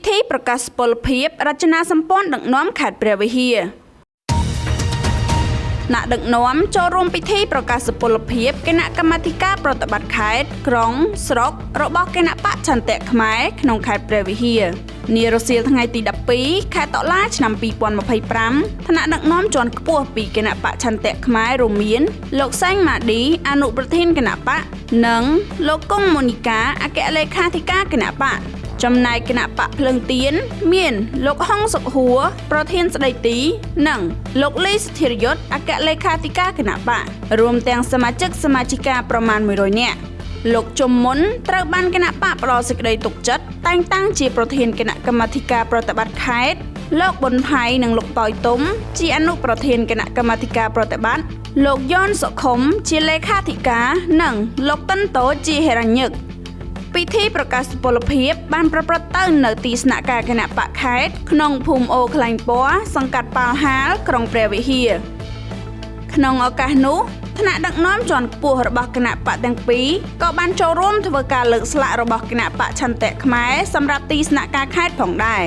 ធីប្រកាសពលភាពរចនាសម្ព័ន្ធដឹកនាំខេត្តព្រះវិហារអ្នកដឹកនាំចូលរួមពិធីប្រកាសពលភាពគណៈកម្មាធិការប្រតិបត្តិខេត្តក្រុងស្រុករបស់គណៈបច្ឆន្ទៈខ្មែរក្នុងខេត្តព្រះវិហារនារសៀលថ្ងៃទី12ខែតុលាឆ្នាំ2025ថ្នាក់ដឹកនាំជាន់ខ្ពស់ពីគណៈបច្ឆន្ទៈខ្មែររួមមានលោកសេងម៉ាឌីអនុប្រធានគណៈបកនិងលោកកុងម៉ូនីកាអគ្គលេខាធិការគណៈបកចំណែកគណៈបកភ្លើងទៀនមានលោកហុងសុកហួរប្រធានស្ដីទីនិងលោកលីសធិរយុទ្ធអគ្គលេខាធិការគណៈបករួមទាំងសមាជិកសមាជិកាប្រមាណ100នាក់លោកជុំមុនត្រូវបានគណៈបកផ្ដល់សេចក្តីទុកចិត្តតែងតាំងជាប្រធានគណៈកម្មាធិការប្រតិបត្តិខេត្តលោកប៊ុនផៃនិងលោកតយទុំជាអនុប្រធានគណៈកម្មាធិការប្រតិបត្តិលោកយ៉នសុខុមជាលេខាធិការនិងលោកតិនតូចជាហិរញ្ញិកពិធីប្រកាសពលភាពបានប្រព្រឹត្តទៅនៅទីស្នាក់ការគណៈបកខេត្តក្នុងភូមិអូខ្លាញ់ពណ៌សង្កាត់ប៉ាល់ហាលក្រុងព្រះវិហារក្នុងឱកាសនោះថ្នាក់ដឹកនាំជាន់ខ្ពស់របស់គណៈបកទាំងពីរក៏បានចូលរួមធ្វើការលើកស្លាករបស់គណៈបច្ឆន្ទៈខ្មែរសម្រាប់ទីស្នាក់ការខេត្តផងដែរ